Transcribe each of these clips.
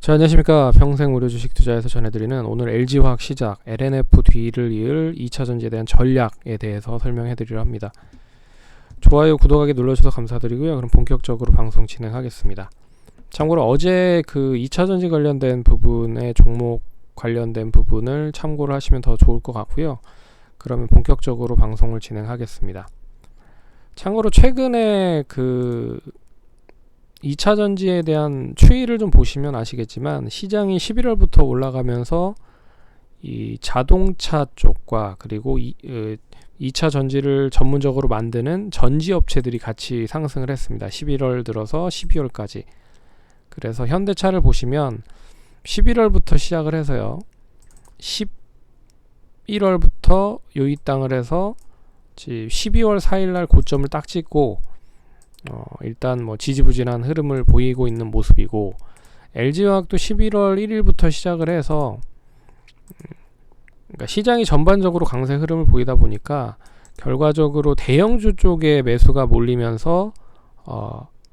자, 안녕하십니까. 평생 무료 주식 투자에서 전해드리는 오늘 LG화학 시작 LNF 뒤를 이을 2차전지에 대한 전략에 대해서 설명해드리려 합니다. 좋아요, 구독하기 눌러주셔서 감사드리고요. 그럼 본격적으로 방송 진행하겠습니다. 참고로 어제 그 2차전지 관련된 부분의 종목 관련된 부분을 참고를 하시면 더 좋을 것 같고요. 그러면 본격적으로 방송을 진행하겠습니다. 참고로 최근에 그 2차전지에 대한 추이를 좀 보시면 아시겠지만 시장이 11월부터 올라가면서 이 자동차 쪽과 그리고 2차 전지를 전문적으로 만드는 전지 업체들이 같이 상승을 했습니다. 11월 들어서 12월까지. 그래서 현대차를 보시면 11월부터 시작을 해서요. 11월부터 요이 땅을 해서 12월 4일날 고점을 딱 찍고 일단 뭐 지지부진한 흐름을 보이고 있는 모습이고, LG화학도 11월 1일부터 시작을 해서 그러니까 시장이 전반적으로 강세 흐름을 보이다 보니까 결과적으로 대형주 쪽에 매수가 몰리면서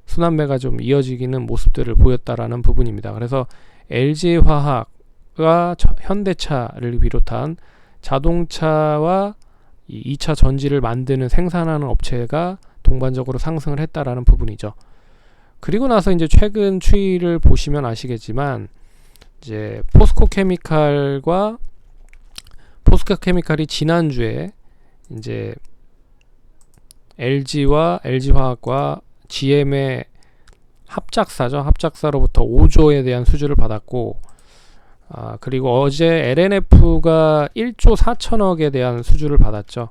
순환매가 좀 이어지기는 모습들을 보였다라는 부분입니다. 그래서 LG화학과 현대차를 비롯한 자동차와 2차 전지를 만드는 생산하는 업체가 동반적으로 상승을 했다라는 부분이죠. 그리고 나서 이제 최근 추이를 보시면 아시겠지만 이제 포스코케미칼이 지난주에 이제 LG와 LG화학과 GM의 합작사로부터 5조에 대한 수주를 받았고, 그리고 어제 LNF가 1조 4천억에 대한 수주를 받았죠.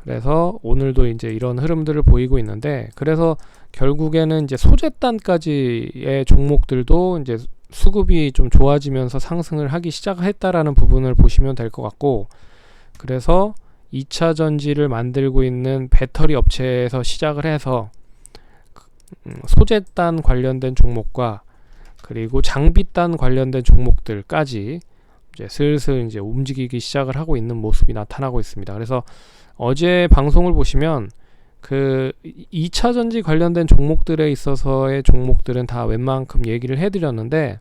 그래서 오늘도 이제 이런 흐름들을 보이고 있는데, 그래서 결국에는 이제 소재단까지의 종목들도 이제 수급이 좀 좋아지면서 상승을 하기 시작했다라는 부분을 보시면 될 것 같고, 그래서 2차 전지를 만들고 있는 배터리 업체에서 시작을 해서 소재단 관련된 종목과 그리고 장비단 관련된 종목들까지 이제 슬슬 이제 움직이기 시작을 하고 있는 모습이 나타나고 있습니다. 그래서 어제 방송을 보시면 그 2차 전지 관련된 종목들에 있어서의 종목들은 다 웬만큼 얘기를 해드렸는데,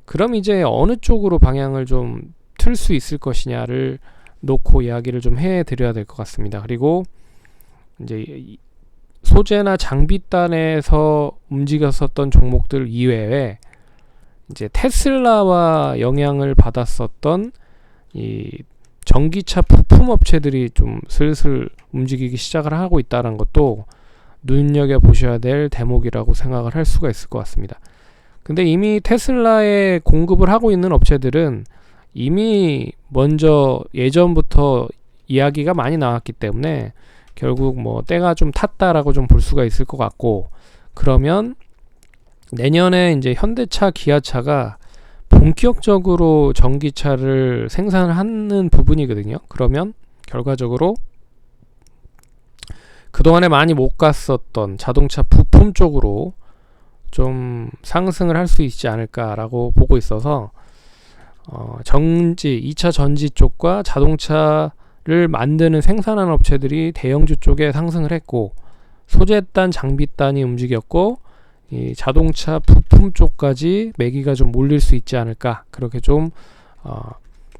그럼 이제 어느 쪽으로 방향을 좀 틀 수 있을 것이냐를 놓고 이야기를 좀 해드려야 될 것 같습니다. 그리고 이제 소재나 장비단에서 움직였었던 종목들 이외에 이제 테슬라와 영향을 받았었던 이 전기차 부품 업체들이 좀 슬슬 움직이기 시작을 하고 있다는 것도 눈여겨보셔야 될 대목이라고 생각을 할 수가 있을 것 같습니다. 근데 이미 테슬라에 공급을 하고 있는 업체들은 이미 먼저 예전부터 이야기가 많이 나왔기 때문에 결국 뭐 때가 좀 탔다라고 좀 볼 수가 있을 것 같고, 그러면 내년에 이제 현대차, 기아차가 본격적으로 전기차를 생산하는 부분이거든요. 그러면 결과적으로 그동안에 많이 못 갔었던 자동차 부품 쪽으로 좀 상승을 할 수 있지 않을까라고 보고 있어서 2차 전지 쪽과 자동차를 만드는 생산하는 업체들이 대형주 쪽에 상승을 했고, 소재단, 장비단이 움직였고, 이 자동차 부품 쪽까지 매기가 좀 몰릴 수 있지 않을까, 그렇게 좀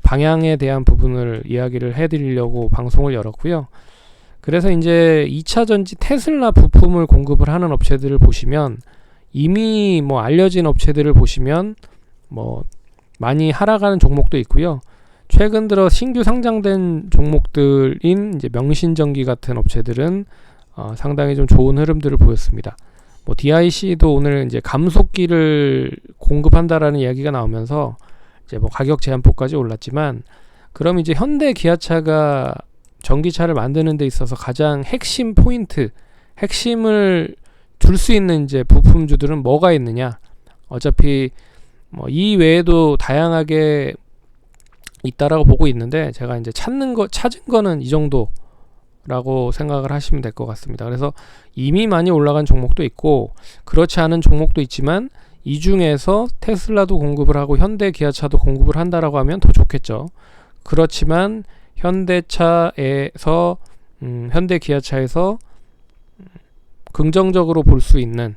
방향에 대한 부분을 이야기를 해드리려고 방송을 열었고요. 그래서 이제 2차 전지 테슬라 부품을 공급을 하는 업체들을 보시면 이미 뭐 알려진 업체들을 보시면 뭐 많이 하락하는 종목도 있고요. 최근 들어 신규 상장된 종목들인 이제 명신전기 같은 업체들은 상당히 좀 좋은 흐름들을 보였습니다. 뭐 DIC도 오늘 이제 감속기를 공급한다라는 이야기가 나오면서 이제 뭐 가격 제한폭까지 올랐지만, 그럼 이제 현대 기아차가 전기차를 만드는 데 있어서 가장 핵심 포인트, 핵심을 줄 수 있는 이제 부품주들은 뭐가 있느냐? 어차피 뭐 이 외에도 다양하게 있다라고 보고 있는데, 제가 이제 찾은 거는 이 정도라고 생각을 하시면 될 것 같습니다. 그래서 이미 많이 올라간 종목도 있고 그렇지 않은 종목도 있지만, 이 중에서 테슬라도 공급을 하고 현대 기아차도 공급을 한다라고 하면 더 좋겠죠. 그렇지만 현대차에서 현대 기아차에서 긍정적으로 볼 수 있는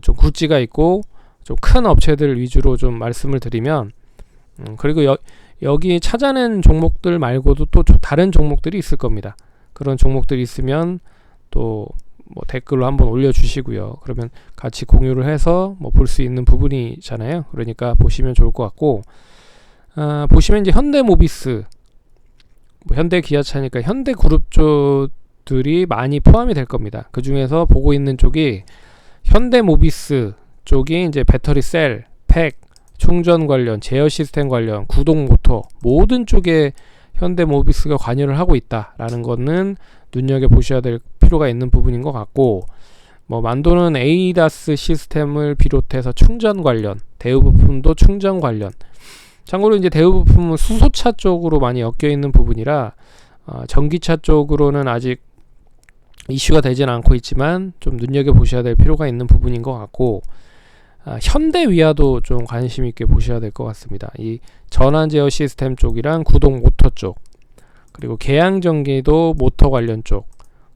좀 굴지가 있고 좀 큰 업체들 위주로 좀 말씀을 드리면, 그리고 여기 찾아낸 종목들 말고도 또 다른 종목들이 있을 겁니다. 그런 종목들이 있으면 또 뭐 댓글로 한번 올려주시고요. 그러면 같이 공유를 해서 뭐 볼 수 있는 부분이잖아요. 그러니까 보시면 좋을 것 같고, 보시면 이제 현대모비스, 뭐 현대기아차니까 현대그룹 쪽들이 많이 포함이 될 겁니다. 그 중에서 보고 있는 쪽이 현대모비스 쪽이 이제 배터리 셀, 팩, 충전 관련, 제어 시스템 관련, 구동 모터 모든 쪽에 현대모비스가 관여를 하고 있다라는 거는 눈여겨 보셔야 될 필요가 있는 부분인 것 같고, 뭐 만도는 ADAS 시스템을 비롯해서 충전 관련, 대우 부품도 충전 관련. 참고로 이제 대우 부품은 수소차 쪽으로 많이 엮여 있는 부분이라 전기차 쪽으로는 아직 이슈가 되지는 않고 있지만 좀 눈여겨 보셔야 될 필요가 있는 부분인 것 같고, 현대위아도 좀 관심 있게 보셔야 될 것 같습니다. 이 전환 제어 시스템 쪽이랑 구동 모터 쪽, 그리고 계양전기도 모터 관련 쪽,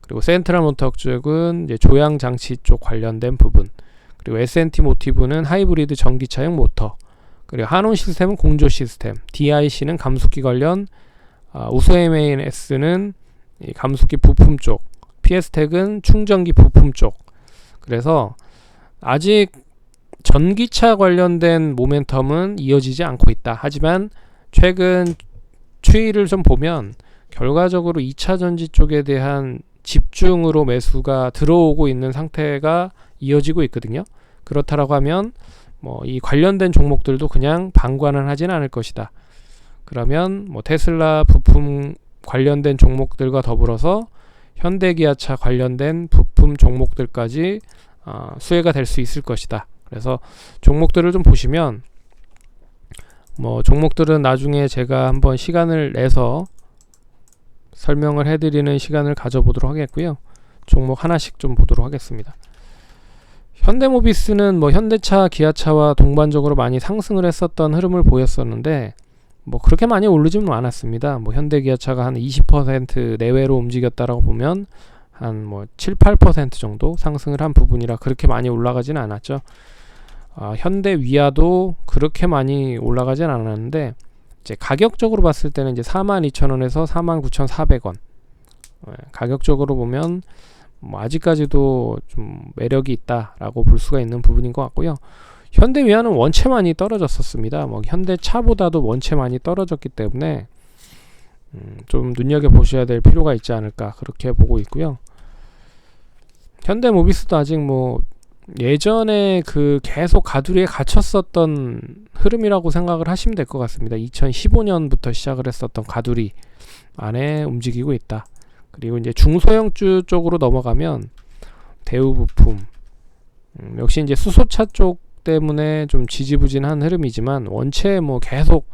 그리고 센트럴 모터 쪽은 이제 조향 장치 쪽 관련된 부분, 그리고 S&T 모티브는 하이브리드 전기차용 모터, 그리고 한온 시스템은 공조 시스템, DIC는 감속기 관련, 우수MAS는 감속기 부품 쪽, PS텍은 충전기 부품 쪽. 그래서 아직 전기차 관련된 모멘텀은 이어지지 않고 있다. 하지만 최근 추이를 좀 보면 결과적으로 2차 전지 쪽에 대한 집중으로 매수가 들어오고 있는 상태가 이어지고 있거든요. 그렇다라고 하면 뭐 이 관련된 종목들도 그냥 방관은 하진 않을 것이다. 그러면 뭐 테슬라 부품 관련된 종목들과 더불어서 현대기아차 관련된 부품 종목들까지 수혜가 될 수 있을 것이다. 그래서 종목들을 좀 보시면, 뭐 종목들은 나중에 제가 한번 시간을 내서 설명을 해드리는 시간을 가져보도록 하겠고요. 종목 하나씩 좀 보도록 하겠습니다. 현대모비스는 뭐 현대차, 기아차와 동반적으로 많이 상승을 했었던 흐름을 보였었는데 뭐 그렇게 많이 오르지는 않았습니다. 뭐 현대기아차가 한 20% 내외로 움직였다라고 보면 한 뭐 7, 8% 정도 상승을 한 부분이라 그렇게 많이 올라가지는 않았죠. 현대위아도 그렇게 많이 올라가진 않았는데 이제 가격적으로 봤을 때는 이제 42,000원에서 49,400원. 가격적으로 보면 뭐 아직까지도 좀 매력이 있다라고 볼 수가 있는 부분인 것 같고요. 현대위아는 원체 많이 떨어졌었습니다. 뭐 현대차보다도 원체 많이 떨어졌기 때문에 좀 눈여겨 보셔야 될 필요가 있지 않을까 그렇게 보고 있고요. 현대모비스도 아직 뭐 예전에 그 계속 가두리에 갇혔었던 흐름이라고 생각을 하시면 될 것 같습니다. 2015년부터 시작을 했었던 가두리 안에 움직이고 있다. 그리고 이제 중소형주 쪽으로 넘어가면 대우부품, 역시 이제 수소차 쪽 때문에 좀 지지부진한 흐름이지만 원체 뭐 계속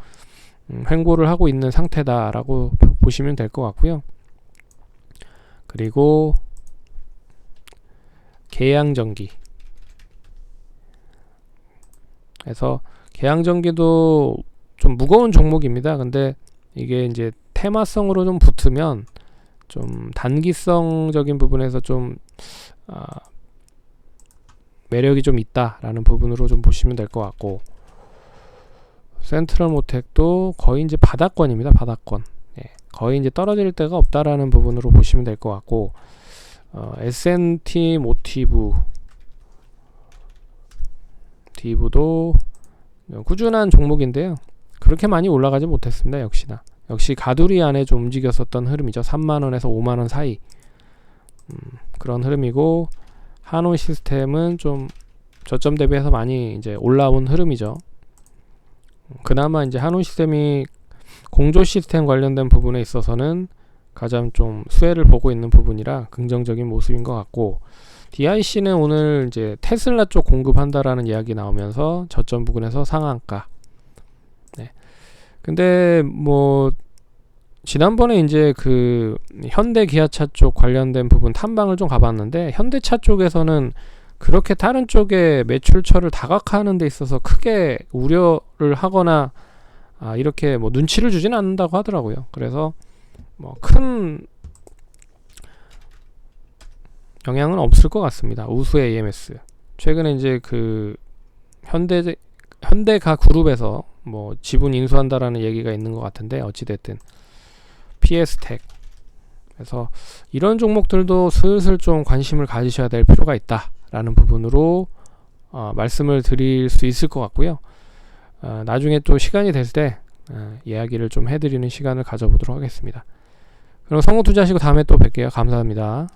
횡보를 하고 있는 상태다라고 보시면 될 것 같고요. 그리고 계양전기, 그래서 계양전기도 좀 무거운 종목입니다. 근데 이게 이제 테마성으로 좀 붙으면 좀 단기성적인 부분에서 좀 매력이 좀 있다라는 부분으로 좀 보시면 될 것 같고, 센트럴 모텍도 거의 이제 바닥권입니다. 바닥권. 거의 이제 떨어질 데가 없다라는 부분으로 보시면 될 것 같고, S&T 모티브도 꾸준한 종목인데요. 그렇게 많이 올라가지 못했습니다. 역시 가두리 안에 좀 움직였었던 흐름이죠. 3만원에서 5만원 사이. 그런 흐름이고, 한온 시스템은 좀 저점 대비해서 많이 이제 올라온 흐름이죠. 그나마 이제 한온 시스템이 공조 시스템 관련된 부분에 있어서는 가장 좀 수혜를 보고 있는 부분이라 긍정적인 모습인 것 같고, DIC는 오늘 이제 테슬라 쪽 공급한다라는 이야기 나오면서 저점 부근에서 상한가. 근데 뭐 지난번에 이제 그 현대 기아차 쪽 관련된 부분 탐방을 좀 가봤는데, 현대차 쪽에서는 그렇게 다른 쪽에 매출처를 다각화하는 데 있어서 크게 우려를 하거나 이렇게 뭐 눈치를 주진 않는다고 하더라고요. 그래서 뭐 큰 영향은 없을 것 같습니다. 우수 AMS 최근에 이제 그 현대가 그룹에서 뭐 지분 인수한다라는 얘기가 있는 것 같은데, 어찌됐든 PS텍, 그래서 이런 종목들도 슬슬 좀 관심을 가지셔야 될 필요가 있다라는 부분으로 말씀을 드릴 수 있을 것 같고요. 나중에 또 시간이 될 때 이야기를 좀 해드리는 시간을 가져보도록 하겠습니다. 그럼 성공투자하시고 다음에 또 뵐게요. 감사합니다.